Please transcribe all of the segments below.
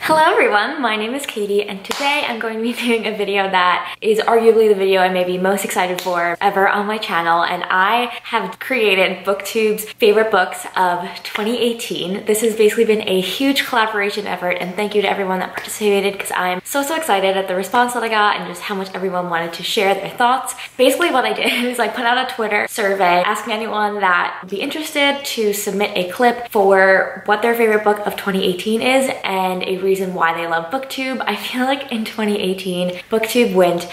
Hello everyone, my name is Katie and today I'm going to be doing a video that is arguably the video I may be most excited for ever on my channel, and I have created Booktube's favorite books of 2018. This has basically been a huge collaboration effort, and thank you to everyone that participated because I'm so excited at the response that I got and just how much everyone wanted to share their thoughts. Basically what I did is I put out a Twitter survey asking anyone that would be interested to submit a clip for what their favorite book of 2018 is and a reason why they love Booktube. I feel like in 2018, Booktube went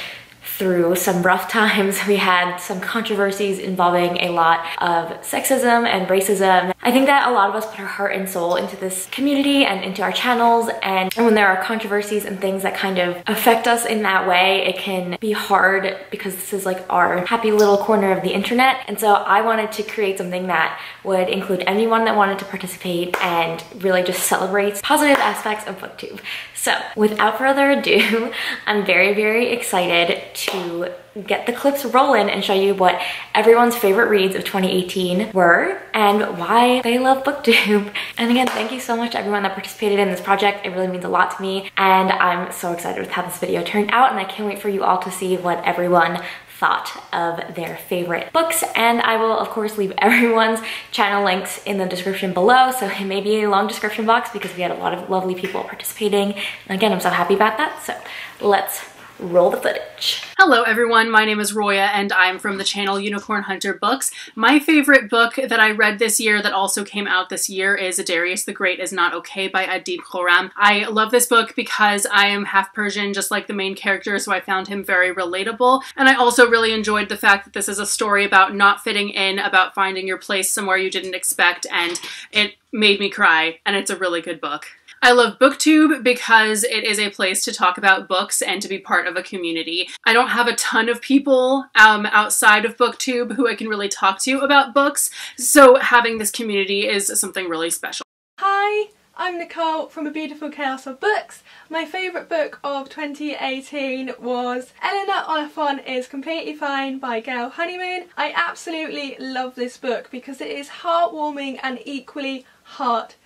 through some rough times. We had some controversies involving a lot of sexism and racism. I think that a lot of us put our heart and soul into this community and into our channels, and when there are controversies and things that kind of affect us in that way, it can be hard because this is like our happy little corner of the internet. And so I wanted to create something that would include anyone that wanted to participate and really just celebrates positive aspects of Booktube. So without further ado, I'm very excited to get the clips rolling and show you what everyone's favorite reads of 2018 were and why they love Booktube. And again, thank you so much to everyone that participated in this project. It really means a lot to me, and I'm so excited with how this video turned out, and I can't wait for you all to see what everyone thought of their favorite books. And I will of course leave everyone's channel links in the description below, so it may be a long description box because we had a lot of lovely people participating, and again, I'm so happy about that. So let's roll the footage. Hello everyone, my name is Roya and I'm from the channel Unicorn Hunter Books. My favorite book that I read this year that also came out this year is Darius the Great is Not Okay by Adib Khorram. I love this book because I am half Persian, just like the main character, so I found him very relatable. And I also really enjoyed the fact that this is a story about not fitting in, about finding your place somewhere you didn't expect, and it made me cry, and it's a really good book. I love Booktube because it is a place to talk about books and to be part of a community. I don't have a ton of people outside of Booktube who I can really talk to about books, so having this community is something really special. Hi, I'm Nicole from A Beautiful Chaos of Books. My favourite book of 2018 was Eleanor Oliphant is Completely Fine by Gail Honeymoon. I absolutely love this book because it is heartwarming and equally heartbreaking.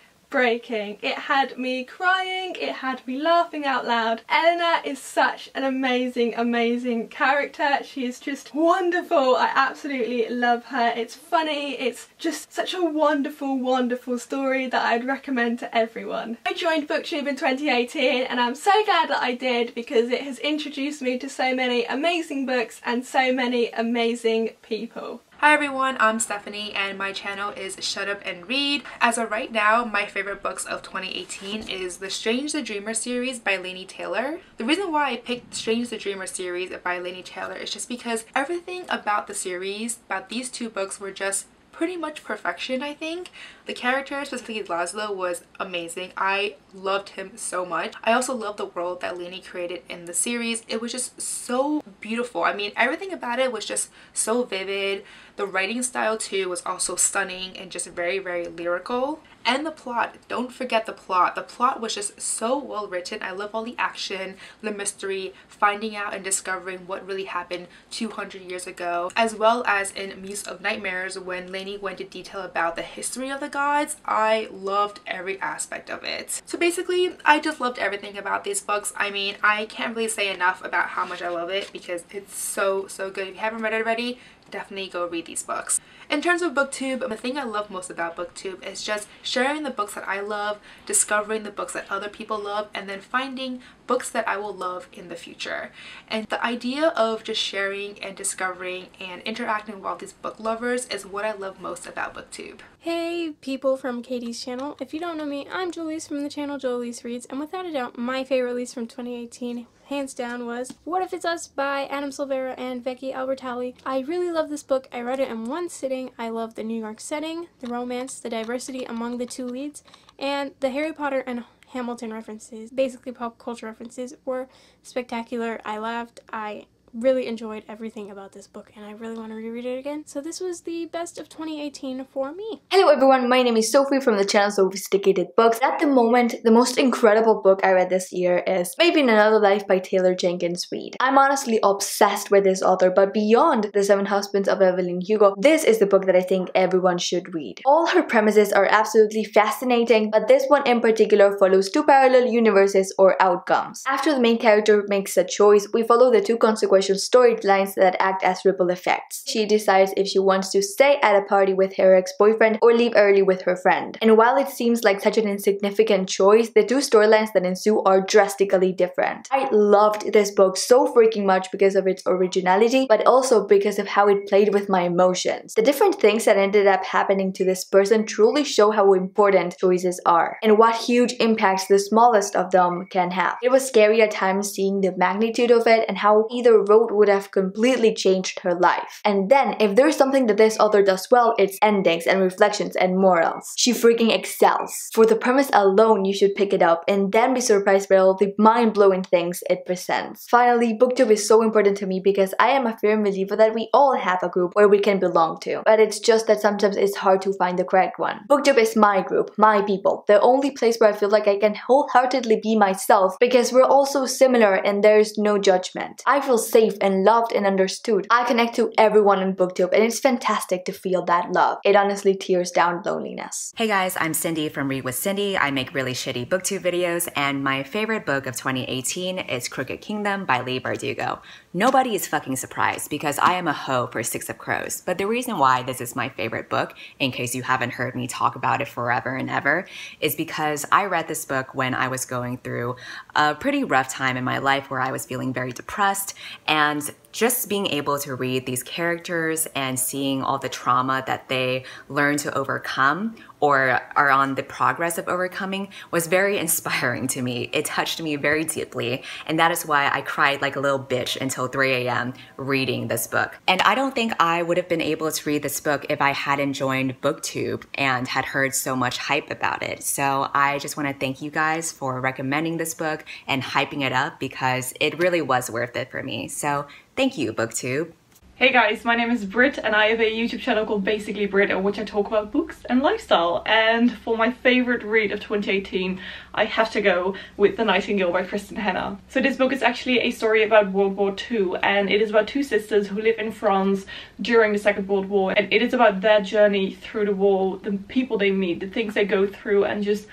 It had me crying, it had me laughing out loud. Eleanor is such an amazing character. She is just wonderful. I absolutely love her. It's funny, it's just such a wonderful story that I'd recommend to everyone. I joined Booktube in 2018 and I'm so glad that I did because it has introduced me to so many amazing books and so many amazing people. Hi everyone, I'm Stephanie and my channel is Shut Up and Read. As of right now, my favorite books of 2018 is the Strange the Dreamer series by Laini Taylor. The reason why I picked Strange the Dreamer series by Laini Taylor is just because everything about the series, about these two books, were just pretty much perfection, I think. The character, specifically Laszlo, was amazing. I loved him so much. I also love the world that Laini created in the series. It was just so beautiful. I mean, everything about it was just so vivid. The writing style too was also stunning and just very lyrical. And the plot, don't forget the plot. The plot was just so well written. I love all the action, the mystery, finding out and discovering what really happened 200 years ago, as well as in Muse of Nightmares when Laini went into detail about the history of the gods. I loved every aspect of it. So basically, I just loved everything about these books. I mean, I can't really say enough about how much I love it because it's so good. If you haven't read it already, definitely go read these books. In terms of Booktube, the thing I love most about Booktube is just sharing the books that I love, discovering the books that other people love, and then finding books that I will love in the future. And the idea of just sharing and discovering and interacting with all these book lovers is what I love most about Booktube. Hey people from Katie's channel. If you don't know me, I'm Julie's from the channel Lucie Reads, and without a doubt my favorite release from 2018 hands down was What If It's Us by Adam Silvera and Becky Albertalli. I really love this book. I read it in one sitting. I love the New York setting, the romance, the diversity among the two leads, and the Harry Potter and Hamilton references, basically pop culture references, were spectacular. I laughed, I really enjoyed everything about this book and I really want to reread it again. So this was the best of 2018 for me. Hello everyone, my name is Sophie from the channel Sophiesticated Books. At the moment, the most incredible book I read this year is Maybe in Another Life by Taylor Jenkins Reid. I'm honestly obsessed with this author, but beyond The Seven Husbands of Evelyn Hugo, this is the book that I think everyone should read. All her premises are absolutely fascinating, but this one in particular follows two parallel universes or outcomes. After the main character makes a choice, we follow the two consequential storylines that act as ripple effects. She decides if she wants to stay at a party with her ex-boyfriend or leave early with her friend. And while it seems like such an insignificant choice, the two storylines that ensue are drastically different. I loved this book so freaking much because of its originality, but also because of how it played with my emotions. The different things that ended up happening to this person truly show how important choices are, and what huge impacts the smallest of them can have. It was scary at times seeing the magnitude of it and how either road would have completely changed her life. And then, if there's something that this author does well, it's endings and reflections and morals. She freaking excels. For the premise alone, you should pick it up and then be surprised by all the mind-blowing things it presents. Finally, Booktube is so important to me because I am a firm believer that we all have a group where we can belong to, but it's just that sometimes it's hard to find the correct one. Booktube is my group, my people, the only place where I feel like I can wholeheartedly be myself because we're all so similar and there's no judgment. I feel safe and loved and understood. I connect to everyone on Booktube and it's fantastic to feel that love. It honestly tears down loneliness. Hey guys, I'm Cindy from Read with Cindy. I make really shitty Booktube videos and my favorite book of 2018 is Crooked Kingdom by Leigh Bardugo. Nobody is fucking surprised because I am a hoe for Six of Crows, but the reason why this is my favorite book, in case you haven't heard me talk about it forever and ever, is because I read this book when I was going through a pretty rough time in my life where I was feeling very depressed, and just being able to read these characters and seeing all the trauma that they learn to overcome or are on the progress of overcoming was very inspiring to me. It touched me very deeply, and that is why I cried like a little bitch until 3 a.m. reading this book. And I don't think I would have been able to read this book if I hadn't joined Booktube and had heard so much hype about it. So I just want to thank you guys for recommending this book and hyping it up because it really was worth it for me. So thank you, Booktube. Hey guys, my name is Britt and I have a YouTube channel called Basically Britt in which I talk about books and lifestyle. And for my favorite read of 2018, I have to go with The Nightingale by Kristen Hanna. So this book is actually a story about World War II, and it is about two sisters who live in France during the Second World War, and it is about their journey through the war, the people they meet, the things they go through, and just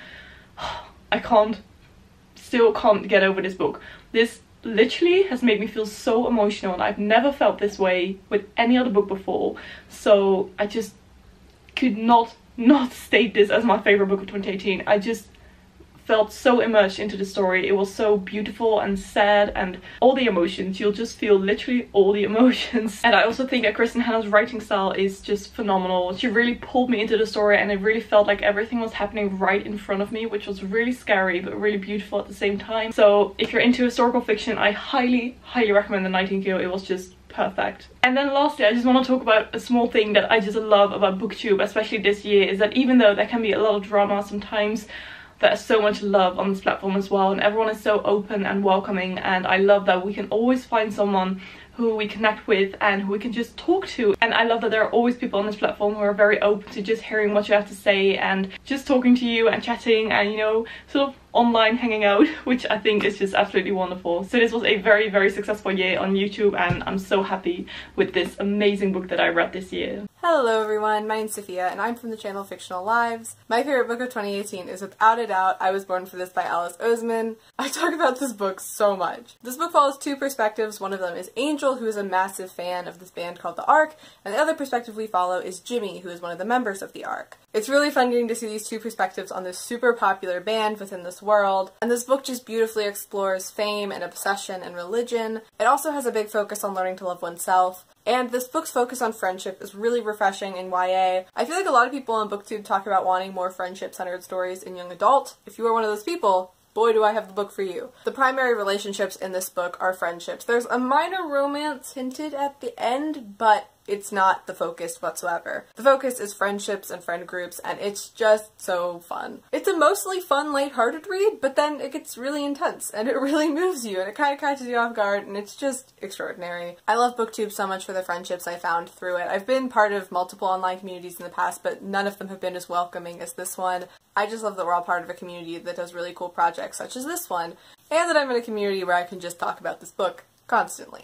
I still can't get over this book. This literally has made me feel so emotional, and I've never felt this way with any other book before, so I just could not state this as my favorite book of 2018. I just felt so immersed into the story. It was so beautiful and sad and all the emotions. You'll just feel literally all the emotions. And I also think that Kristen Hanna's writing style is just phenomenal. She really pulled me into the story and it really felt like everything was happening right in front of me, which was really scary but really beautiful at the same time. So if you're into historical fiction, I highly recommend The Nightingale. It was just perfect. And then lastly, I just want to talk about a small thing that I just love about Booktube, especially this year, is that even though there can be a lot of drama sometimes, there's so much love on this platform as well, and everyone is so open and welcoming, and I love that we can always find someone who we connect with and who we can just talk to. And I love that there are always people on this platform who are very open to just hearing what you have to say and just talking to you and chatting and, you know, sort of online hanging out, which I think is just absolutely wonderful. So this was a very successful year on YouTube, and I'm so happy with this amazing book that I read this year. Hello everyone, my name's Sophia and I'm from the channel Fictional Lives. My favorite book of 2018 is without a doubt I Was Born for This by Alice Oseman. I talk about this book so much. This book follows two perspectives. One of them is Angel, who is a massive fan of this band called The Ark, and the other perspective we follow is Jimmy, who is one of the members of The Ark. It's really fun getting to see these two perspectives on this super popular band within this world, and this book just beautifully explores fame and obsession and religion. It also has a big focus on learning to love oneself. And this book's focus on friendship is really refreshing in YA. I feel like a lot of people on Booktube talk about wanting more friendship-centered stories in young adult. If you are one of those people, boy do I have the book for you. The primary relationships in this book are friendships. There's a minor romance hinted at the end, but it's not the focus whatsoever. The focus is friendships and friend groups, and it's just so fun. It's a mostly fun, lighthearted read, but then it gets really intense, and it really moves you, and it kind of catches you off guard, and it's just extraordinary. I love Booktube so much for the friendships I found through it. I've been part of multiple online communities in the past, but none of them have been as welcoming as this one. I just love that we're all part of a community that does really cool projects such as this one, and that I'm in a community where I can just talk about this book constantly.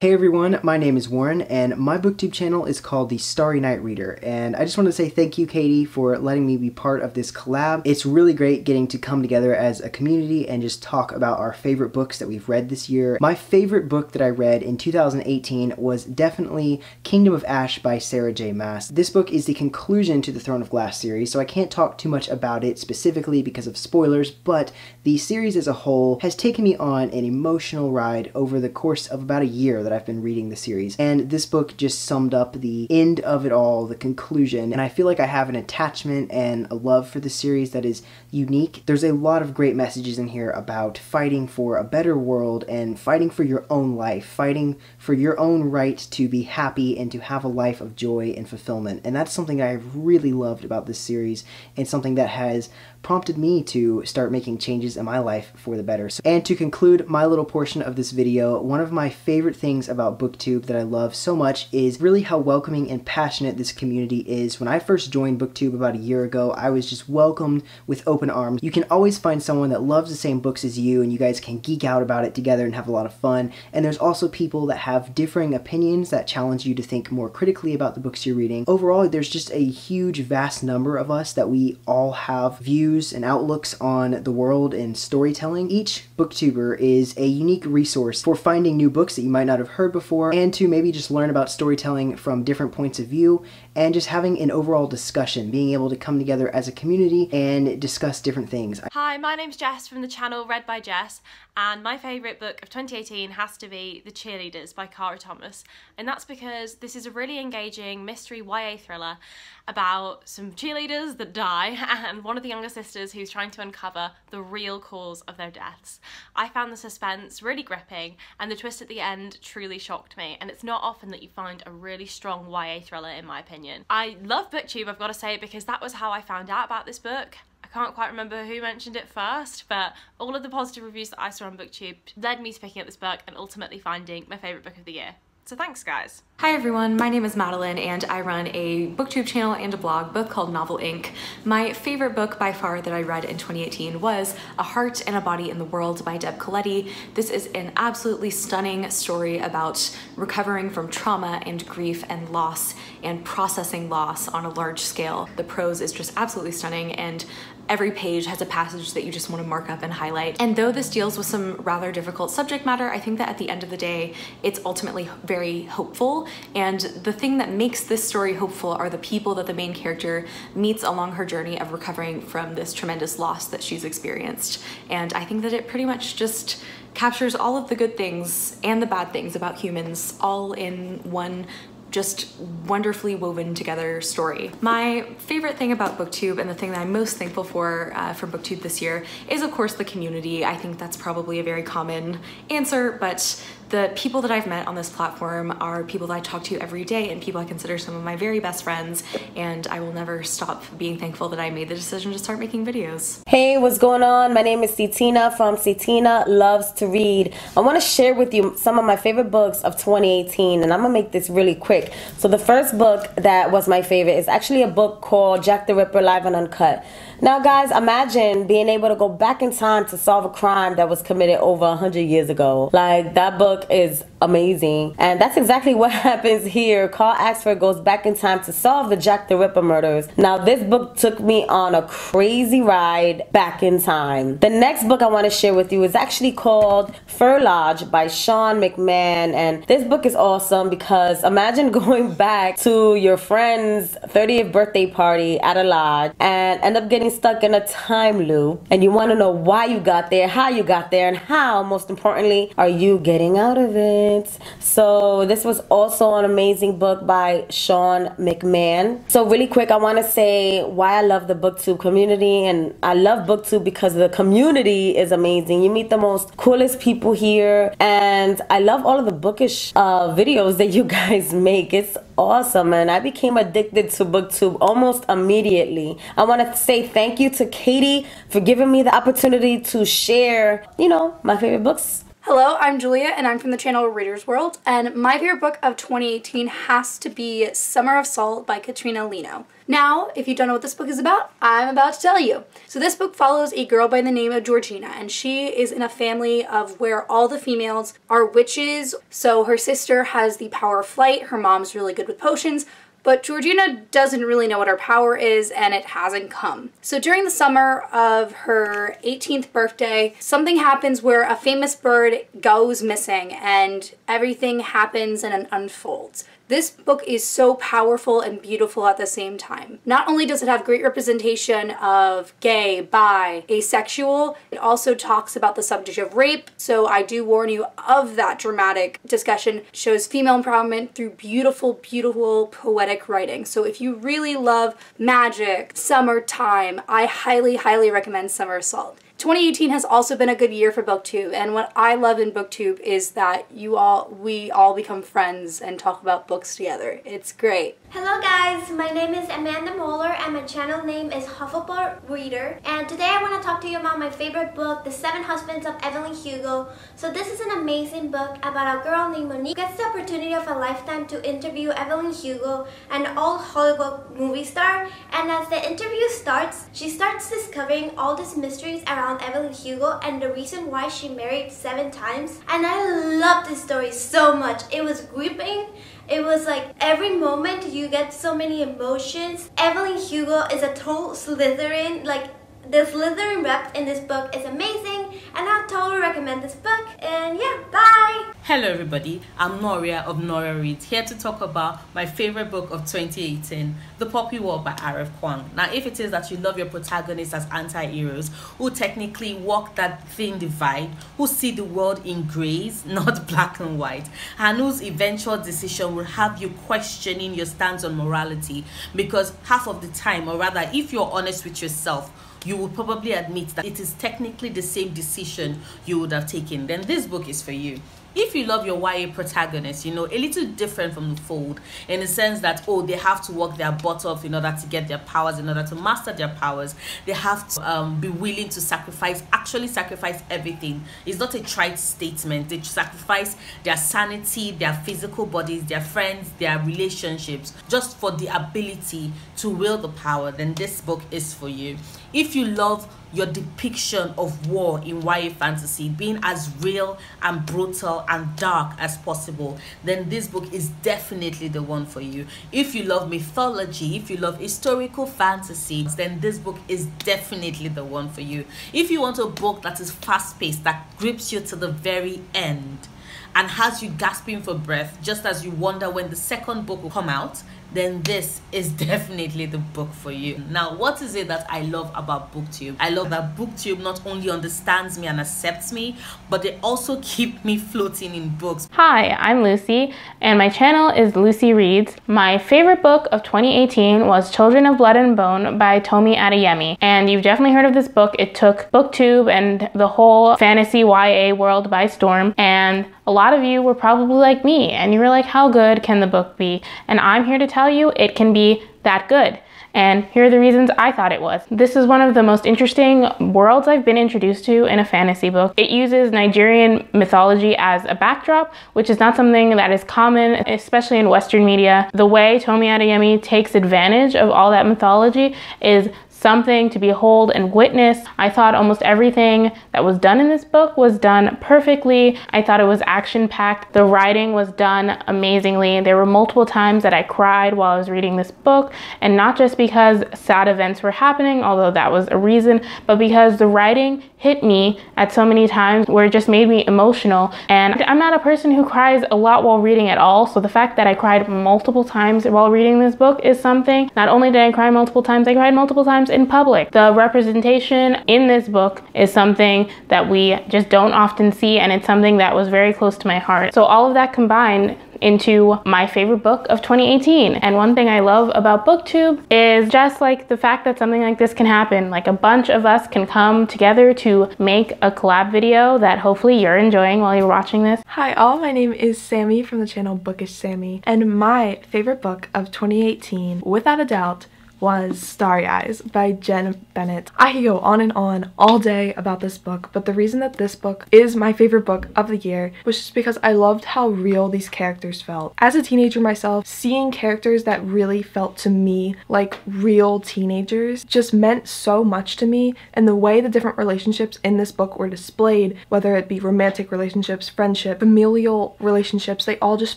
Hey everyone, my name is Warren, and my booktube channel is called the Starry Night Reader, and I just want to say thank you, Katie, for letting me be part of this collab. It's really great getting to come together as a community and just talk about our favorite books that we've read this year. My favorite book that I read in 2018 was definitely Kingdom of Ash by Sarah J. Maas. This book is the conclusion to the Throne of Glass series, so I can't talk too much about it specifically because of spoilers, but the series as a whole has taken me on an emotional ride over the course of about a year that I've been reading the series, and this book just summed up the end of it all, the conclusion, and I feel like I have an attachment and a love for the series that is unique. There's a lot of great messages in here about fighting for a better world and fighting for your own life, fighting for your own right to be happy and to have a life of joy and fulfillment, and that's something I've really loved about this series and something that has prompted me to start making changes in my life for the better. And to conclude my little portion of this video, one of my favorite things about Booktube that I love so much is really how welcoming and passionate this community is. When I first joined Booktube about a year ago, I was just welcomed with open arms. You can always find someone that loves the same books as you, and you guys can geek out about it together and have a lot of fun. And there's also people that have differing opinions that challenge you to think more critically about the books you're reading. Overall, there's just a huge, vast number of us that we all have views and outlooks on the world and storytelling. Each booktuber is a unique resource for finding new books that you might not have heard before, and to maybe just learn about storytelling from different points of view, and just having an overall discussion, being able to come together as a community and discuss different things. Hi, my name's Jess from the channel Read by Jess, and my favourite book of 2018 has to be The Cheerleaders by Cara Thomas, and that's because this is a really engaging mystery YA thriller about some cheerleaders that die and one of the younger sisters who's trying to uncover the real cause of their deaths. I found the suspense really gripping, and the twist at the end truly shocked me, and it's not often that you find a really strong YA thriller in my opinion. I love Booktube, I've got to say, because that was how I found out about this book. I can't quite remember who mentioned it first, but all of the positive reviews that I saw on Booktube led me to picking up this book and ultimately finding my favourite book of the year. So thanks, guys. Hi everyone, my name is Madeline and I run a booktube channel and a blog, both called Novel Inc. My favorite book by far that I read in 2018 was A Heart and a Body in the World by Deb Coletti. This is an absolutely stunning story about recovering from trauma and grief and loss and processing loss on a large scale. The prose is just absolutely stunning, and every page has a passage that you just want to mark up and highlight. And though this deals with some rather difficult subject matter, I think that at the end of the day, it's ultimately very hopeful. And the thing that makes this story hopeful are the people that the main character meets along her journey of recovering from this tremendous loss that she's experienced. And I think that it pretty much just captures all of the good things and the bad things about humans all in one just wonderfully woven together story. My favorite thing about Booktube, and the thing that I'm most thankful for from Booktube this year, is of course the community. I think that's probably a very common answer, but the people that I've met on this platform are people that I talk to every day and people I consider some of my very best friends, and I will never stop being thankful that I made the decision to start making videos. Hey, what's going on? My name is Citina from Citina Loves to Read. I want to share with you some of my favorite books of 2018, and I'm gonna make this really quick. So the first book that was my favorite is actually a book called Jack the Ripper Live and Uncut. Now guys, imagine being able to go back in time to solve a crime that was committed over 100 years ago. Like, that book is amazing, and that's exactly what happens here. Carl Axford goes back in time to solve the Jack the Ripper murders. Now this book took me on a crazy ride back in time. The next book I want to share with you is actually called Fur Lodge by Sean McMahon, and this book is awesome because imagine going back to your friend's 30th birthday party at a lodge and end up getting stuck in a time loop, and you want to know why you got there, how you got there, and how, most importantly, are you getting out of it. So this was also an amazing book by Sean McMahon. So really quick, I want to say why I love the Booktube community, and I love Booktube because the community is amazing. You meet the most coolest people here, and I love all of the bookish videos that you guys make. It's awesome, and I became addicted to Booktube almost immediately. I want to say thank you to Katie for giving me the opportunity to share, you know, my favorite books. Hello, I'm Julia, and I'm from the channel Reader's World, and my favorite book of 2018 has to be Summer of Salt by Katrina Lino. Now, if you don't know what this book is about, I'm about to tell you. So this book follows a girl by the name of Georgina, and she is in a family of where all the females are witches. So her sister has the power of flight, her mom's really good with potions, but Georgina doesn't really know what her power is, and it hasn't come. So during the summer of her 18th birthday, something happens where a famous bird goes missing, and everything happens and it unfolds. This book is so powerful and beautiful at the same time. Not only does it have great representation of gay, bi, asexual, it also talks about the subject of rape, so I do warn you of that dramatic discussion. It shows female empowerment through beautiful, beautiful poetic writing. So if you really love magic, summertime, I highly, highly recommend Summer of Salt. 2018 has also been a good year for Booktube, and what I love in Booktube is that we all become friends and talk about books together. It's great. Hello guys, my name is Amanda Moeller and my channel name is Hufflepuff Reader, and today I want to talk to you about my favorite book, The 7 Husbands of Evelyn Hugo. So this is an amazing book about a girl named Monique who gets the opportunity of a lifetime to interview Evelyn Hugo, an old Hollywood movie star, and as the interview starts, she starts discovering all these mysteries around Evelyn Hugo and the reason why she married 7 times. And I love this story so much. It was gripping. It was like every moment you get so many emotions. Evelyn Hugo is a total Slytherin. Like the Slytherin rep in this book is amazing, and I totally recommend this book. And yeah, bye! Hello everybody, I'm Noria of Noria Reads, here to talk about my favorite book of 2018, The Poppy War by R.F. Kuang. Now, if it is that you love your protagonists as anti-heroes who technically walk that thin divide, who see the world in grays, not black and white, and whose eventual decision will have you questioning your stance on morality, because half of the time, or rather if you're honest with yourself, you would probably admit that it is technically the same decision you would have taken, then this book is for you. If you love your YA protagonist, you know, a little different from the fold in the sense that, oh, they have to work their butt off in order to get their powers, in order to master their powers. They have to be willing to actually sacrifice everything. It's not a trite statement. They sacrifice their sanity, their physical bodies, their friends, their relationships, just for the ability to wield the power, then this book is for you. If you love your depiction of war in YA fantasy being as real and brutal and dark as possible, then this book is definitely the one for you. If you love mythology, if you love historical fantasy, then this book is definitely the one for you. If you want a book that is fast-paced, that grips you to the very end and has you gasping for breath just as you wonder when the second book will come out, then this is definitely the book for you. Now, what is it that I love about Booktube? I love that Booktube not only understands me and accepts me, but they also keep me floating in books. Hi, I'm Lucy, and my channel is Lucie Reads. My favorite book of 2018 was Children of Blood and Bone by Tomi Adeyemi, and you've definitely heard of this book. It took Booktube and the whole fantasy YA world by storm, and a lot of you were probably like me, and you were like, how good can the book be? And I'm here to tell you it can be that good. And here are the reasons I thought it was. This is one of the most interesting worlds I've been introduced to in a fantasy book. It uses Nigerian mythology as a backdrop, which is not something that is common, especially in Western media. The way Tomi Adeyemi takes advantage of all that mythology is something to behold and witness. I thought almost everything that was done in this book was done perfectly. I thought it was action-packed. The writing was done amazingly. There were multiple times that I cried while I was reading this book, and not just because sad events were happening, although that was a reason, but because the writing hit me at so many times where it just made me emotional. And I'm not a person who cries a lot while reading at all, so the fact that I cried multiple times while reading this book is something. Not only did I cry multiple times, I cried multiple times in public. The representation in this book is something that we just don't often see, and it's something that was very close to my heart. So all of that combined into my favorite book of 2018. And one thing I love about BookTube is just like the fact that something like this can happen. Like a bunch of us can come together to make a collab video that hopefully you're enjoying while you're watching this. Hi all, my name is Sammy from the channel bookishsami, and my favorite book of 2018, without a doubt, was Starry by Jen Bennett. I could go on and on all day about this book, but the reason that this book is my favorite book of the year was just because I loved how real these characters felt. As a teenager myself, seeing characters that really felt to me like real teenagers just meant so much to me, and the way the different relationships in this book were displayed, whether it be romantic relationships, friendship, familial relationships, they all just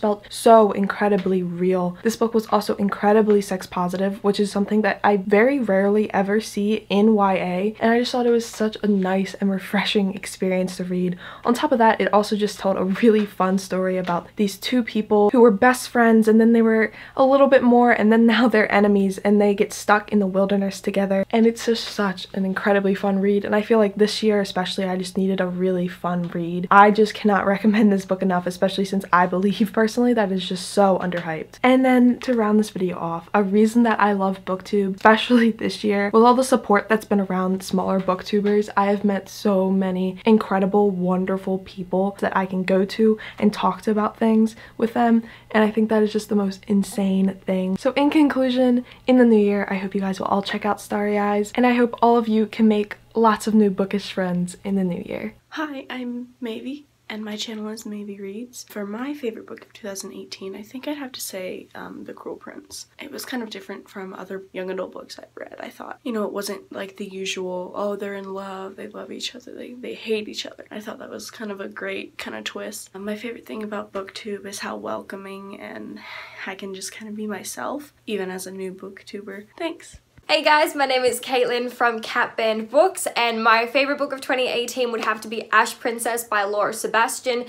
felt so incredibly real. This book was also incredibly sex positive, which is something that I very rarely ever see in YA, and I just thought it was such a nice and refreshing experience to read. On top of that, it also just told a really fun story about these two people who were best friends, and then they were a little bit more, and then now they're enemies, and they get stuck in the wilderness together, and it's just such an incredibly fun read. And I feel like this year especially, I just needed a really fun read. I just cannot recommend this book enough, especially since I believe personally that it's just so underhyped. And then to round this video off, a reason that I love BookTube, especially this year, with all the support that's been around smaller booktubers, I have met so many incredible, wonderful people that I can go to and talk to about things with them, and I think that is just the most insane thing. So in conclusion, in the new year, I hope you guys will all check out Starry, and I hope all of you can make lots of new bookish friends in the new year. Hi, I'm Maybe, and my channel is Maybe Reads. For my favorite book of 2018, I think I'd have to say The Cruel Prince. It was kind of different from other young adult books I've read. I thought, you know, it wasn't like the usual, oh, they're in love, they love each other, they hate each other. I thought that was kind of a great kind of twist. My favorite thing about BookTube is how welcoming, and I can just kind of be myself, even as a new booktuber. Thanks. Hey guys, my name is Caitlin from Cat Band Books, and my favorite book of 2018 would have to be Ash Princess by Laura Sebastian.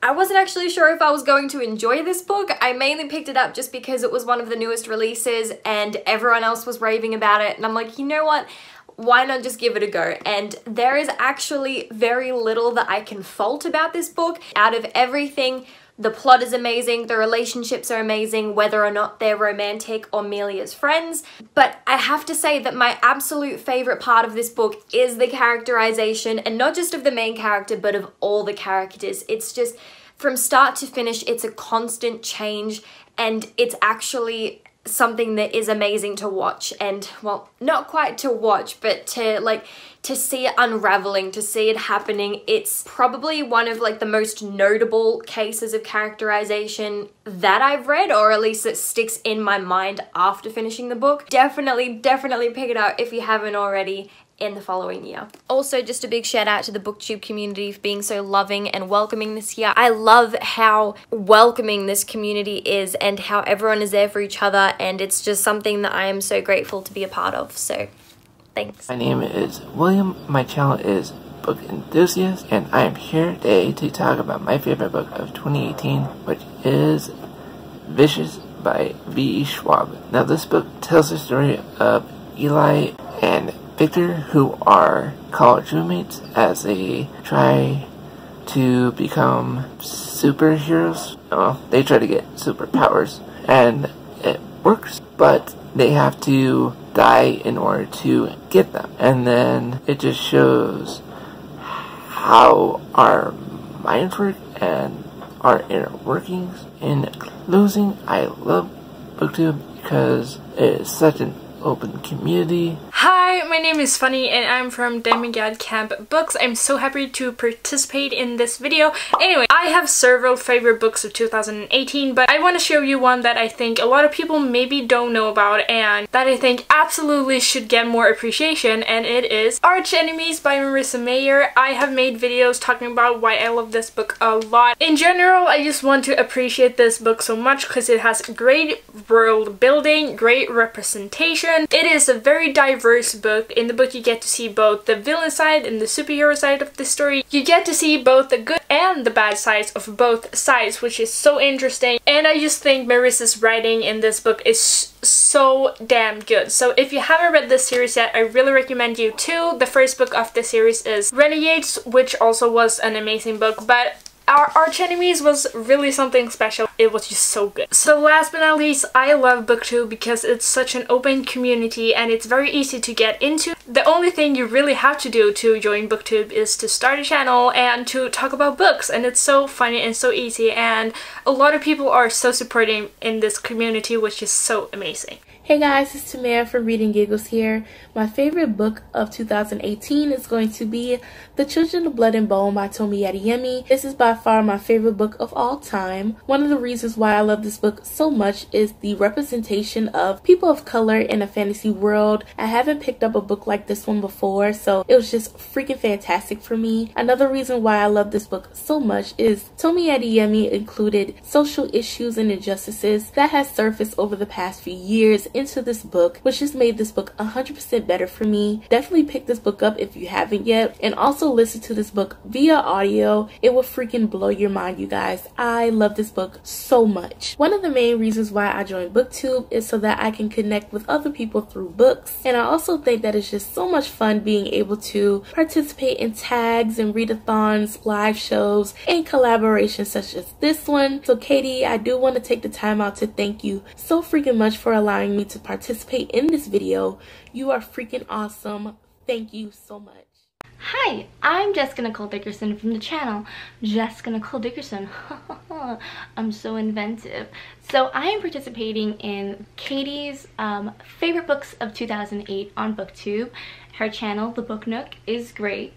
I wasn't actually sure if I was going to enjoy this book. I mainly picked it up just because it was one of the newest releases and everyone else was raving about it, and I'm like, you know what? Why not just give it a go? And there is actually very little that I can fault about this book. Out of everything, the plot is amazing, the relationships are amazing, whether or not they're romantic or merely as friends. But I have to say that my absolute favorite part of this book is the characterization, and not just of the main character, but of all the characters. It's just, from start to finish, it's a constant change, and it's actually something that is amazing to watch. And, well, not quite to watch, but to see it unraveling, to see it happening. It's probably one of like the most notable cases of characterization that I've read, or at least that sticks in my mind after finishing the book. Definitely pick it up if you haven't already in the following year. Also, just a big shout out to the BookTube community for being so loving and welcoming this year. I love how welcoming this community is and how everyone is there for each other, and it's just something that I am so grateful to be a part of. So thanks. My name is William, my channel is Book Enthusiast, and I am here today to talk about my favorite book of 2018, which is Vicious by V.E. Schwab. Now this book tells the story of Eli and Victor, who are college roommates, as they try to become superheroes. Well, they try to get superpowers, and it works, but they have to die in order to get them. And then it just shows how our minds work and our inner workings. In closing, I love BookTube because it is such an open community. Hi, my name is Funny and I'm from Demigod Camp Books. I'm so happy to participate in this video. Anyway, I have several favorite books of 2018, but I want to show you one that I think a lot of people maybe don't know about and that I think absolutely should get more appreciation, and it is Arch Enemies by Marissa Meyer. I have made videos talking about why I love this book a lot. In general, I just want to appreciate this book so much because it has great world building, great representation. It is a very diverse book. In the book you get to see both the villain side and the superhero side of the story. You get to see both the good and the bad sides of both sides, which is so interesting. And I just think Marissa's writing in this book is so damn good. So if you haven't read this series yet, I really recommend you to. The first book of the series is Renegades, which also was an amazing book, but Our Arch Enemies was really something special. It was just so good. So last but not least, I love BookTube because it's such an open community and it's very easy to get into. The only thing you really have to do to join BookTube is to start a channel and to talk about books, and it's so funny and so easy, and a lot of people are so supporting in this community, which is so amazing. Hey guys, it's Tamara from Reading Giggles here. My favorite book of 2018 is going to be The Children of Blood and Bone by Tomi Adeyemi. This is by far my favorite book of all time. One of the reasons why I love this book so much is the representation of people of color in a fantasy world. I haven't picked up a book like this one before, so it was just freaking fantastic for me. Another reason why I love this book so much is Tomi Adeyemi included social issues and injustices that has surfaced over the past few years into this book, which has made this book 100% better for me. Definitely pick this book up if you haven't yet, and also listen to this book via audio. It will freaking blow your mind, you guys. I love this book so much. One of the main reasons why I joined BookTube is so that I can connect with other people through books, and I also think that it's just so much fun being able to participate in tags and readathons, live shows, and collaborations such as this one. So Katie, I do want to take the time out to thank you so freaking much for allowing me to participate in this video. You are freaking awesome. Thank you so much. Hi, I'm Jessica Nicole Dickerson from the channel Jessica Nicole Dickerson. I'm so inventive. So I am participating in Katie's favorite books of 2008 on BookTube. Her channel, The Book Nook, is great.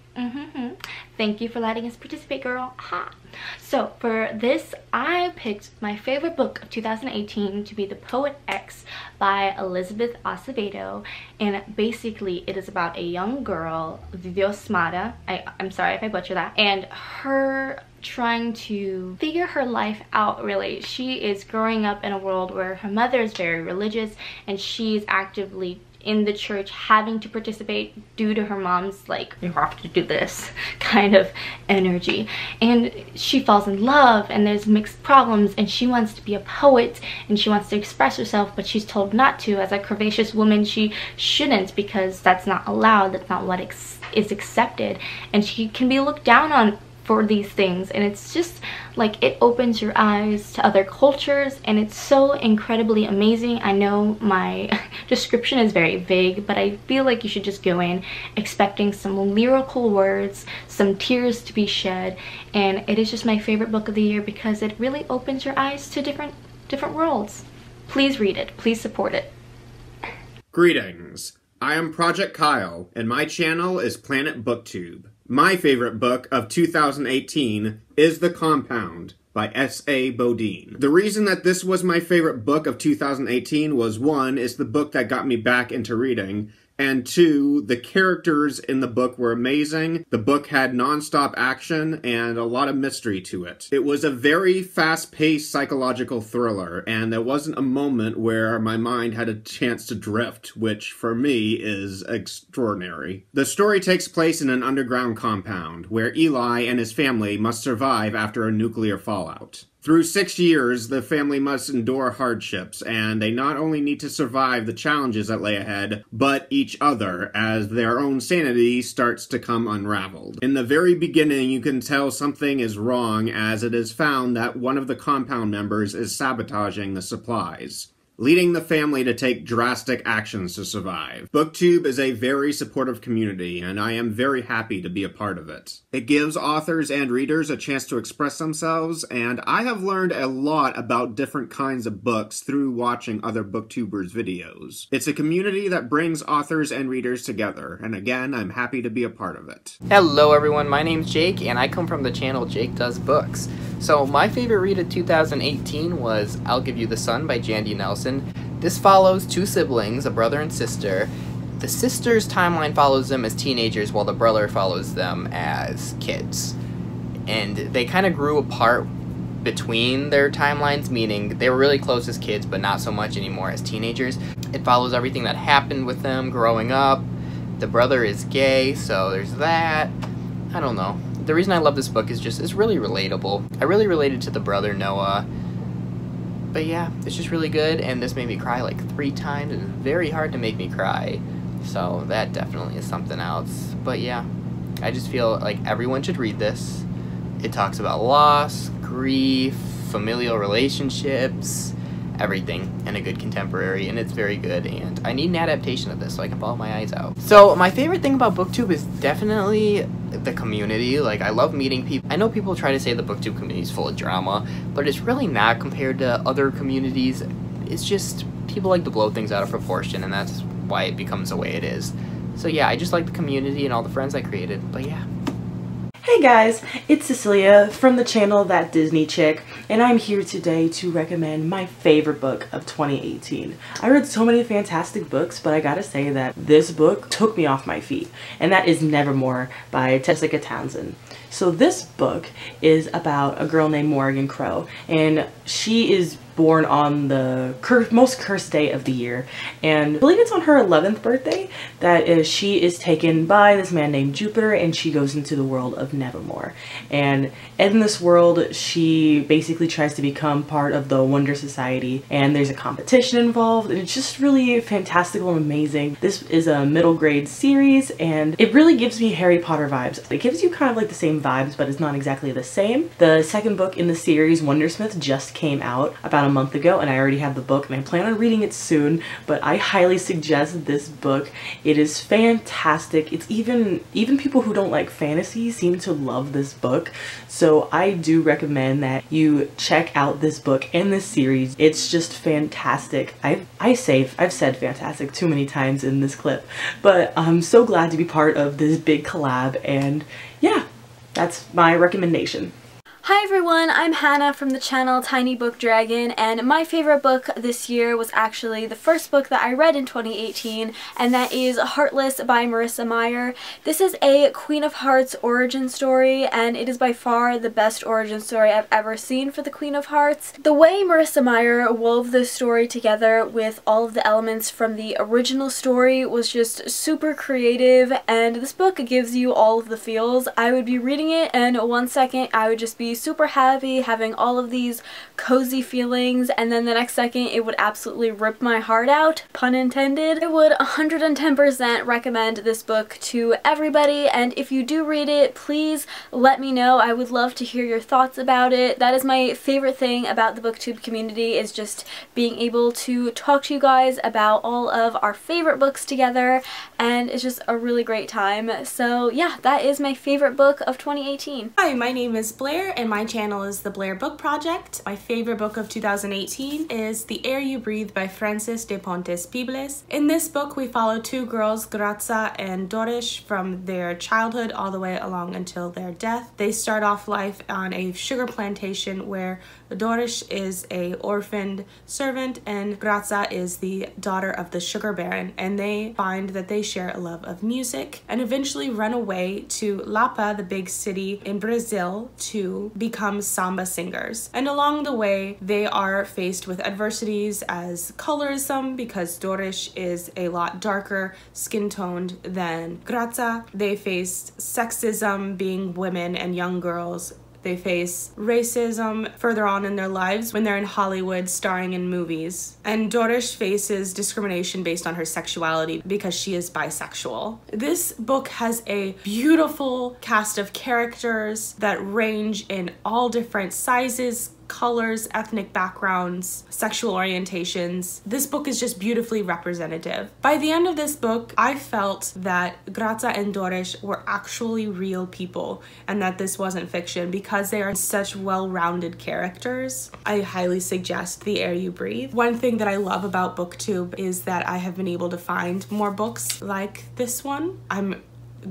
Thank you for letting us participate, girl. Ha. So for this, I picked my favorite book of 2018 to be The Poet X by Elizabeth Acevedo, and basically it is about a young girl, Marta. I'm sorry if I butcher that, and her trying to figure her life out. Really, she is growing up in a world where her mother is very religious and she's actively in the church, having to participate due to her mom's like, you have to do this kind of energy, and she falls in love and there's mixed problems, and she wants to be a poet and she wants to express herself, but she's told not to. As a curvaceous woman, she shouldn't, because that's not allowed, that's not what is accepted, and she can be looked down on for these things. And it's just like, it opens your eyes to other cultures, and it's so incredibly amazing. I know my description is very vague, but I feel like you should just go in expecting some lyrical words, some tears to be shed, and it is just my favorite book of the year because it really opens your eyes to different worlds. Please read it. Please support it. Greetings. I am Project Kyle, and my channel is Planet Booktube. My favorite book of 2018 is The Compound by S.A. Bodine. The reason that this was my favorite book of 2018 was, one, it's the book that got me back into reading, and two, the characters in the book were amazing. The book had non-stop action and a lot of mystery to it. It was a very fast-paced psychological thriller, and there wasn't a moment where my mind had a chance to drift, which for me is extraordinary. The story takes place in an underground compound, where Eli and his family must survive after a nuclear fallout. Through 6 years, the family must endure hardships, and they not only need to survive the challenges that lay ahead, but each other, as their own sanity starts to come unraveled. In the very beginning, you can tell something is wrong, as it is found that one of the compound members is sabotaging the supplies, leading the family to take drastic actions to survive. BookTube is a very supportive community, and I am very happy to be a part of it. It gives authors and readers a chance to express themselves, and I have learned a lot about different kinds of books through watching other Booktubers' videos. It's a community that brings authors and readers together, and again, I'm happy to be a part of it. Hello everyone, my name's Jake, and I come from the channel Jake Does Books. So my favorite read of 2018 was I'll Give You the Sun by Jandy Nelson. This follows two siblings, a brother and sister. The sister's timeline follows them as teenagers, while the brother follows them as kids. And they kind of grew apart between their timelines, meaning they were really close as kids, but not so much anymore as teenagers. It follows everything that happened with them growing up. The brother is gay, so there's that. I don't know. The reason I love this book is just, it's really relatable. I really related to the brother, Noah. But yeah, it's just really good, and this made me cry like 3 times. It was very hard to make me cry, so that definitely is something else. But yeah, I just feel like everyone should read this. It talks about loss, grief, familial relationships, everything, and a good contemporary, and it's very good, and I need an adaptation of this so I can bawl my eyes out. So my favorite thing about BookTube is definitely the community. Like, I love meeting people. I know people try to say the BookTube community is full of drama, but it's really not compared to other communities. It's just people like to blow things out of proportion, and that's why it becomes the way it is. So yeah, I just like the community and all the friends I created, but yeah. Hey guys, it's Cecilia from the channel That Disney Chick, and I'm here today to recommend my favorite book of 2018. I read so many fantastic books, but I gotta say that this book took me off my feet, and that is Nevermore by Jessica Townsend. So this book is about a girl named Morgan Crow, and she is born on the most cursed day of the year, and I believe it's on her 11th birthday that she is taken by this man named Jupiter, and she goes into the world of Nevermore. And in this world, she basically tries to become part of the Wonder Society, and there's a competition involved, and it's just really fantastical and amazing. This is a middle grade series, and it really gives me Harry Potter vibes. It gives you kind of like the same vibes, but it's not exactly the same. The second book in the series, Wondersmith, just came out about a month ago, and I already have the book, and I plan on reading it soon, but I highly suggest this book. It is fantastic. It's even people who don't like fantasy seem to love this book, so I do recommend that you check out this book and this series. It's just fantastic. I've said fantastic too many times in this clip, but I'm so glad to be part of this big collab, and yeah, that's my recommendation. Hi everyone, I'm Hannah from the channel Tiny Book Dragon, and my favorite book this year was actually the first book that I read in 2018, and that is Heartless by Marissa Meyer. This is a Queen of Hearts origin story, and it is by far the best origin story I've ever seen for the Queen of Hearts. The way Marissa Meyer wove this story together with all of the elements from the original story was just super creative, and this book gives you all of the feels. I would be reading it, and 1 second I would just be super happy, having all of these cozy feelings, and then the next second it would absolutely rip my heart out, pun intended. I would 110% recommend this book to everybody, and if you do read it, please let me know. I would love to hear your thoughts about it. That is my favorite thing about the BookTube community, is just being able to talk to you guys about all of our favorite books together, and it's just a really great time. So yeah, that is my favorite book of 2018. Hi, my name is Blair, and my channel is The Blair Book Project. My favorite book of 2018 is The Air You Breathe by Frances de Pontes Pibles. In this book, we follow two girls, Grazia and Dorish, from their childhood all the way along until their death. They start off life on a sugar plantation where Dorish is a orphaned servant and Grazia is the daughter of the sugar baron, and they find that they share a love of music and eventually run away to Lapa, the big city in Brazil, to become samba singers. And along the way, they are faced with adversities as colorism, because Dorish is a lot darker skin-toned than Grazia. They face sexism, being women and young girls. They face racism further on in their lives when they're in Hollywood starring in movies. And Dorish faces discrimination based on her sexuality because she is bisexual. This book has a beautiful cast of characters that range in all different sizes, colors, ethnic backgrounds, sexual orientations. This book is just beautifully representative. By the end of this book, I felt that Grazia and Dorish were actually real people and that this wasn't fiction, because they are such well-rounded characters. I highly suggest The Air You Breathe. One thing that I love about BookTube is that I have been able to find more books like this one. I'm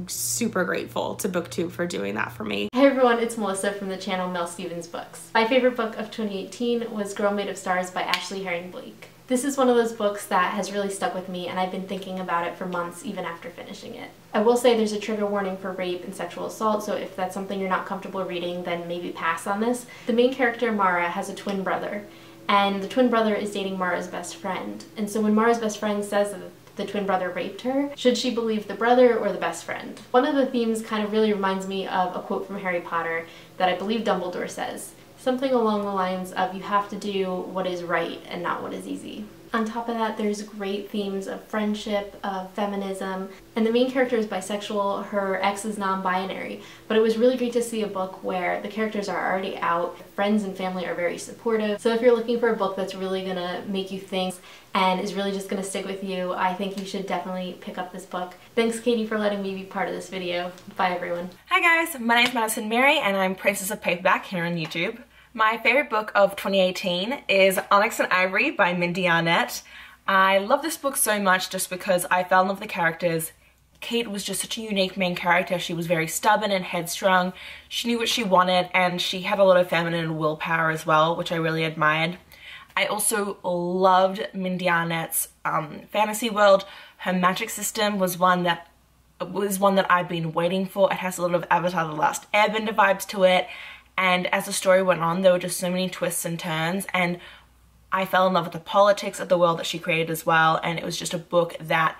super grateful to BookTube for doing that for me. Hey everyone, it's Melissa from the channel Mel Stephens Books. My favorite book of 2018 was Girl Made of Stars by Ashley Herring Blake. This is one of those books that has really stuck with me, and I've been thinking about it for months even after finishing it. I will say there's a trigger warning for rape and sexual assault, so if that's something you're not comfortable reading, then maybe pass on this. The main character, Mara, has a twin brother, and the twin brother is dating Mara's best friend. And so when Mara's best friend says that the twin brother raped her, should she believe the brother or the best friend? One of the themes kind of really reminds me of a quote from Harry Potter that I believe Dumbledore says. Something along the lines of, you have to do what is right and not what is easy. On top of that, there's great themes of friendship, of feminism, and the main character is bisexual, her ex is non-binary, but it was really great to see a book where the characters are already out, friends and family are very supportive. So if you're looking for a book that's really gonna make you think and is really just gonna stick with you, I think you should definitely pick up this book. Thanks, Katie, for letting me be part of this video. Bye, everyone. Hi guys, my name is Madison Mary and I'm Princess of Paperback here on YouTube. My favorite book of 2018 is Onyx and Ivory by Mindy Arnett. I love this book so much just because I fell in love with the characters. Kate was just such a unique main character. She was very stubborn and headstrong. She knew what she wanted and she had a lot of feminine willpower as well, which I really admired. I also loved Mindy Arnett's fantasy world. Her magic system was one that I've been waiting for. It has a lot of Avatar: The Last Airbender vibes to it. And as the story went on, there were just so many twists and turns, and I fell in love with the politics of the world that she created as well, and it was just a book that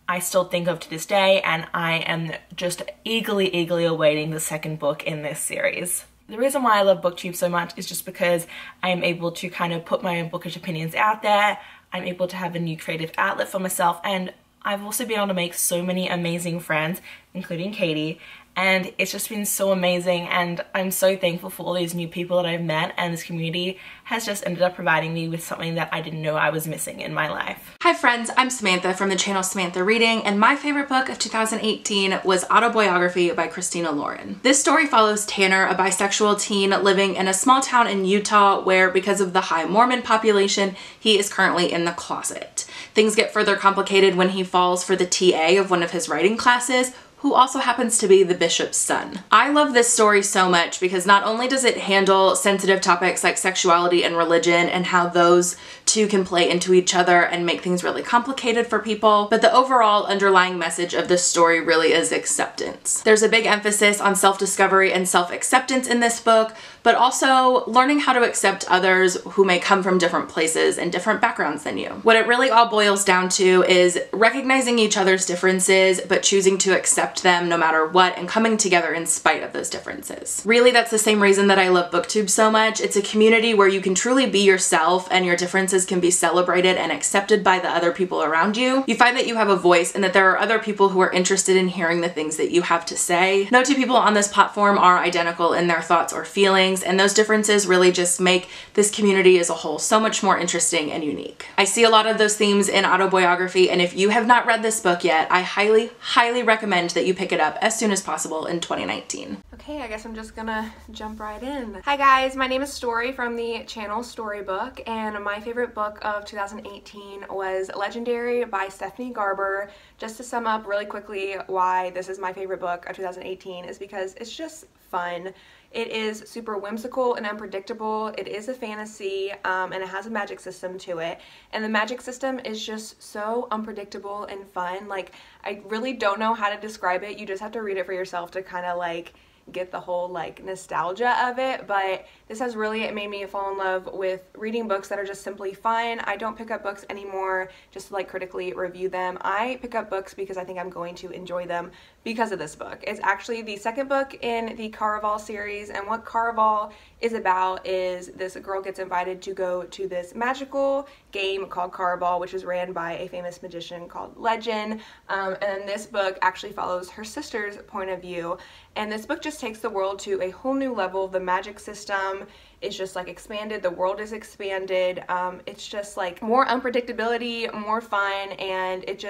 I still think of to this day, and I am just eagerly awaiting the second book in this series. The reason why I love Booktube so much is just because I'm able to kind of put my own bookish opinions out there, I'm able to have a new creative outlet for myself, and I've also been able to make so many amazing friends, including Katie, and it's just been so amazing, and I'm so thankful for all these new people that I've met, and this community has just ended up providing me with something that I didn't know I was missing in my life. Hi friends, I'm Samantha from the channel Samantha Reading, and my favorite book of 2018 was Autobiography by Christina Lauren. This story follows Tanner, a bisexual teen living in a small town in Utah where, because of the high Mormon population, he is currently in the closet. Things get further complicated when he falls for the TA of one of his writing classes, who also happens to be the bishop's son. I love this story so much because not only does it handle sensitive topics like sexuality and religion and how those two can play into each other and make things really complicated for people, but the overall underlying message of this story really is acceptance. There's a big emphasis on self-discovery and self-acceptance in this book, but also learning how to accept others who may come from different places and different backgrounds than you. What it really all boils down to is recognizing each other's differences, but choosing to accept them no matter what and coming together in spite of those differences. Really, that's the same reason that I love Booktube so much. It's a community where you can truly be yourself and your differences can be celebrated and accepted by the other people around you. You find that you have a voice and that there are other people who are interested in hearing the things that you have to say. No two people on this platform are identical in their thoughts or feelings, and those differences really just make this community as a whole so much more interesting and unique. I see a lot of those themes in Autobiography, and if you have not read this book yet, I highly recommend that you pick it up as soon as possible in 2019. Okay, I guess I'm just gonna jump right in. Hi guys, my name is Story from the channel Storybook, and my favorite book of 2018 was Legendary by Stephanie Garber. Just to sum up really quickly why this is my favorite book of 2018 is because it's just fun. It is super whimsical and unpredictable. It is a fantasy, and it has a magic system to it. And the magic system is just so unpredictable and fun. Like, I really don't know how to describe it. You just have to read it for yourself to kind of like get the whole like nostalgia of it, but this has really made me fall in love with reading books that are just simply fun. I don't pick up books anymore just to like critically review them. I pick up books because I think I'm going to enjoy them because of this book. It's actually the second book in the Caraval series, and what Caraval is about is this girl gets invited to go to this magical game called Caraval, which is ran by a famous magician called Legend, and this book actually follows her sister's point of view, and this book just takes the world to a whole new level. The magic system is just like expanded, the world is expanded, it's just like more unpredictability, more fun, and it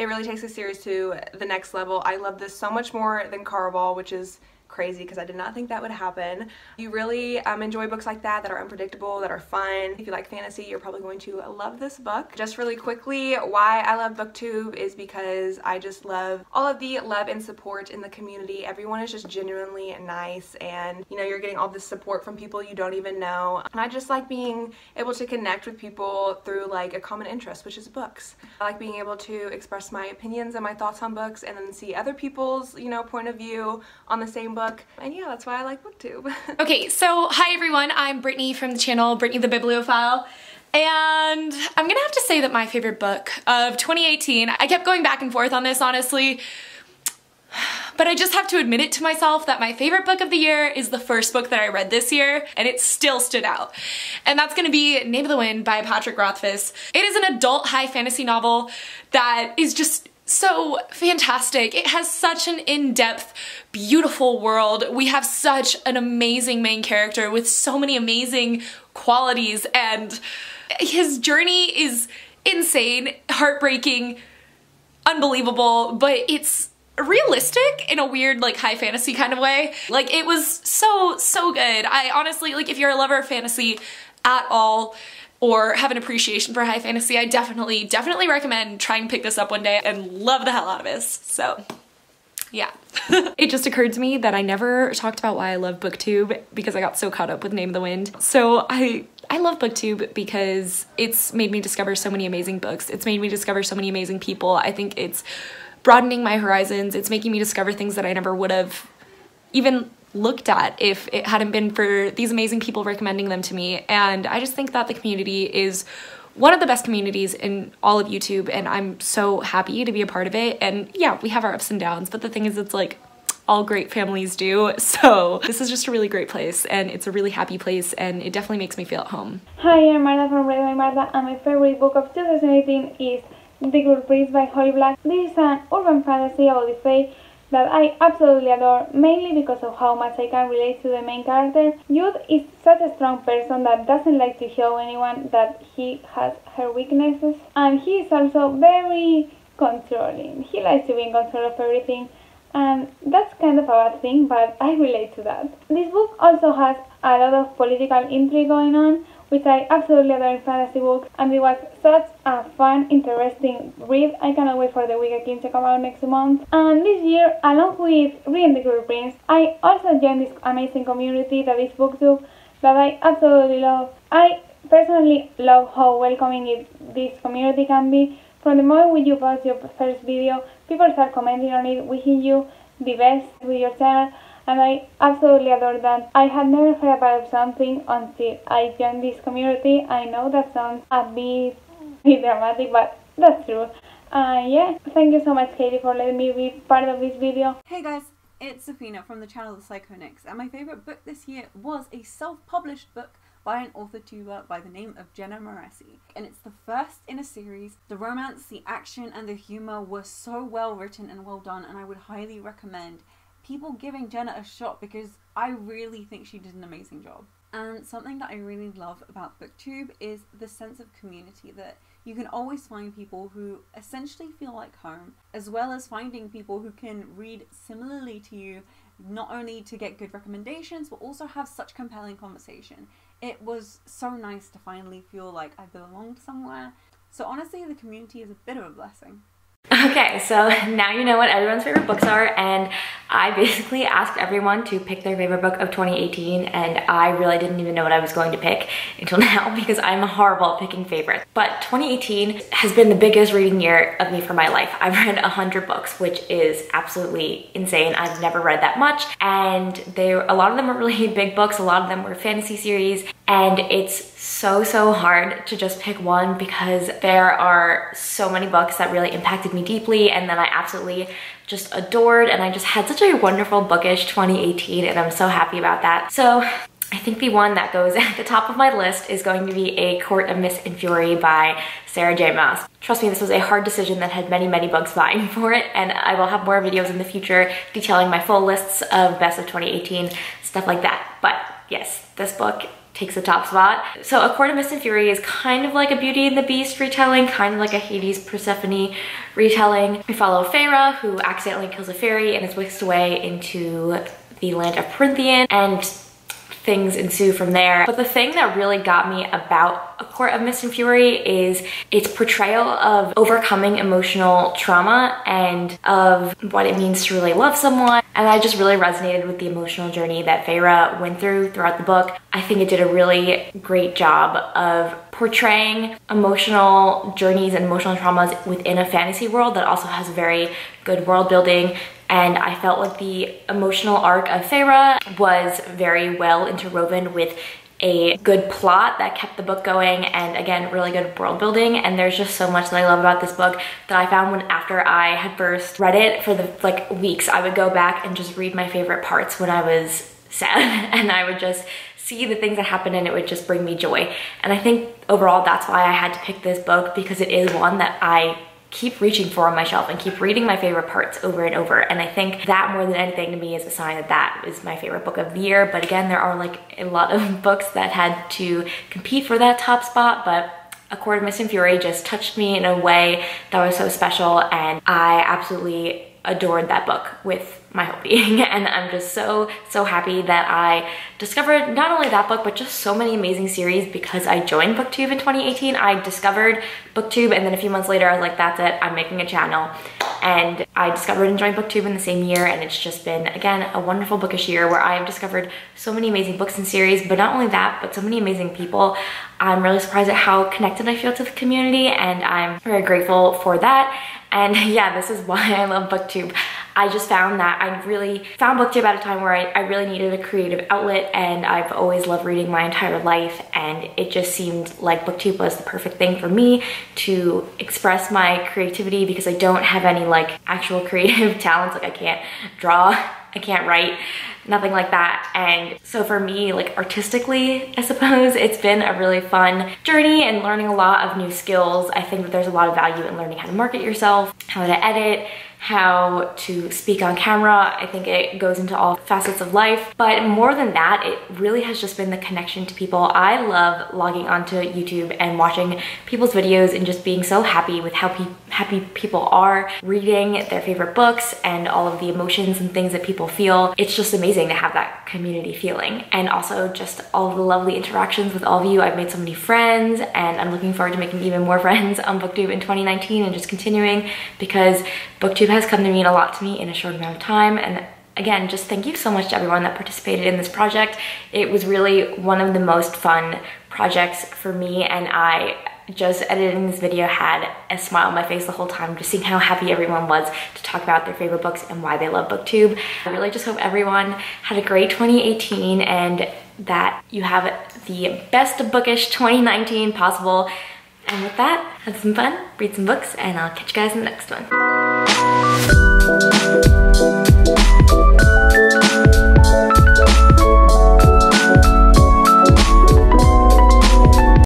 really takes the series to the next level. I love this so much more than Caraval, which is crazy because I did not think that would happen. You really enjoy books like that are unpredictable, that are fun. If you like fantasy, you're probably going to love this book. Just really quickly, why I love Booktube is because I just love all of the love and support in the community. Everyone is just genuinely nice, and you know, you're getting all this support from people you don't even know. And I just like being able to connect with people through like a common interest, which is books. I like being able to express my opinions and my thoughts on books and then see other people's, you know, point of view on the same book. And yeah, that's why I like Booktube. Okay, so hi everyone, I'm Brittany from the channel Brittany the Bibliophile, and I'm gonna have to say that my favorite book of 2018, I kept going back and forth on this honestly, but I just have to admit it to myself that my favorite book of the year is the first book that I read this year, and it still stood out. And that's gonna be Name of the Wind by Patrick Rothfuss. It is an adult high fantasy novel that is just so fantastic. It has such an in-depth, beautiful world. We have such an amazing main character with so many amazing qualities, and his journey is insane, heartbreaking, unbelievable, but it's realistic in a weird, like, high fantasy kind of way. Like, it was so good. I honestly, like, if you're a lover of fantasy at all, or have an appreciation for high fantasy, I definitely recommend trying to pick this up one day and love the hell out of this. So yeah. It just occurred to me that I never talked about why I love Booktube because I got so caught up with Name of the Wind. So I love Booktube because it's made me discover so many amazing books. It's made me discover so many amazing people. I think it's broadening my horizons. It's making me discover things that I never would have even looked at if it hadn't been for these amazing people recommending them to me. And I just think that the community is one of the best communities in all of YouTube, and I'm so happy to be a part of it. And yeah, we have our ups and downs, but the thing is, it's like all great families do. So this is just a really great place, and it's a really happy place, and it definitely makes me feel at home. Hi, I'm Marta from readbymarta, and my favorite book of 2018 is The Girl Prince by Holly Black. This is an urban fantasy about the Fae that I absolutely adore, mainly because of how much I can relate to the main character. Jude is such a strong person that doesn't like to show anyone that he has her weaknesses, and he is also very controlling. He likes to be in control of everything, and that's kind of a bad thing, but I relate to that. This book also has a lot of political intrigue going on, which I absolutely adore in fantasy books, and it was such a fun, interesting read. I cannot wait for the Wicked King to come out next month. And this year, along with reading The Girl Prince, I also joined this amazing community that is Booktube that I absolutely love. I personally love how welcoming this community can be. From the moment when you post your first video, people start commenting on it, wishing you the best with your channel, and I absolutely adore that. I had never heard about something until I joined this community. I know that sounds a bit dramatic, but that's true. Yeah, thank you so much, Katie, for letting me be part of this video. Hey guys, it's Safina from the channel The Psychonix, and my favourite book this year was a self-published book by an author-tuber by the name of Jenna Morassi. And it's the first in a series. The romance, the action, and the humour were so well written and well done, and I would highly recommend people giving Jenna a shot because I really think she did an amazing job. And something that I really love about Booktube is the sense of community, that you can always find people who essentially feel like home, as well as finding people who can read similarly to you, not only to get good recommendations, but also have such compelling conversation. It was so nice to finally feel like I belonged somewhere. So honestly, the community is a bit of a blessing. Okay, so now you know what everyone's favorite books are, and I basically asked everyone to pick their favorite book of 2018, and I really didn't even know what I was going to pick until now because I'm horrible at picking favorites. But 2018 has been the biggest reading year of me for my life. I've read 100 books, which is absolutely insane. I've never read that much, and a lot of them are really big books, a lot of them were fantasy series, and it's so hard to just pick one because there are so many books that really impacted me deeply and that I absolutely just adored, and I just had such a wonderful bookish 2018, and I'm so happy about that. So I think the one that goes at the top of my list is going to be A Court of Mist and Fury by Sarah J. Maas. Trust me, this was a hard decision that had many books vying for it, and I will have more videos in the future detailing my full lists of best of 2018, stuff like that. But yes, this book takes the top spot. So A Court of Mist and Fury is kind of like a Beauty and the Beast retelling, kind of like a Hades Persephone retelling. We follow Feyre, who accidentally kills a fairy and is whisked away into the land of Prythian, and things ensue from there. But the thing that really got me about A Court of Mist and Fury is its portrayal of overcoming emotional trauma and of what it means to really love someone. And I just really resonated with the emotional journey that Feyre went through throughout the book. I think it did a really great job of portraying emotional journeys and emotional traumas within a fantasy world that also has very good world building. And I felt like the emotional arc of Feyre was very well interwoven with a good plot that kept the book going, and again, really good world building. And there's just so much that I love about this book that I found when after I had first read it for the like weeks, I would go back and just read my favorite parts when I was sad and I would just see the things that happened and it would just bring me joy. And I think overall that's why I had to pick this book, because it is one that I keep reaching for on my shelf and keep reading my favorite parts over and over. And I think that more than anything to me is a sign that that is my favorite book of the year. But again, there are like a lot of books that had to compete for that top spot, but A Court of Mist and Fury just touched me in a way that was so special, and I absolutely adored that book with my whole being. And I'm just so happy that I discovered not only that book, but just so many amazing series because I joined Booktube in 2018. I discovered Booktube, and then a few months later I was like, that's it, I'm making a channel. And I discovered and joined Booktube in the same year, and it's just been, again, a wonderful bookish year where I have discovered so many amazing books and series, but not only that, but so many amazing people. I'm really surprised at how connected I feel to the community, and I'm very grateful for that. And yeah, this is why I love Booktube. I just found that I really found Booktube at a time where I really needed a creative outlet, and I've always loved reading my entire life, and it just seemed like Booktube was the perfect thing for me to express my creativity, because I don't have any like actual creative talents. Like I can't draw, I can't write, nothing like that. And so for me, like artistically, I suppose, it's been a really fun journey and learning a lot of new skills. I think that there's a lot of value in learning how to market yourself, how to edit, how to speak on camera. I think it goes into all facets of life. But more than that, it really has just been the connection to people. I love logging onto YouTube and watching people's videos and just being so happy with how happy people are reading their favorite books and all of the emotions and things that people feel. It's just amazing to have that community feeling. And also just all of the lovely interactions with all of you. I've made so many friends, and I'm looking forward to making even more friends on Booktube in 2019 and just continuing, because Booktube has come to mean a lot to me in a short amount of time. And again, just thank you so much to everyone that participated in this project. It was really one of the most fun projects for me, and I just editing this video had a smile on my face the whole time, just seeing how happy everyone was to talk about their favorite books and why they love Booktube. I really just hope everyone had a great 2018 and that you have the best bookish 2019 possible. And with that, have some fun, read some books, and I'll catch you guys in the next one.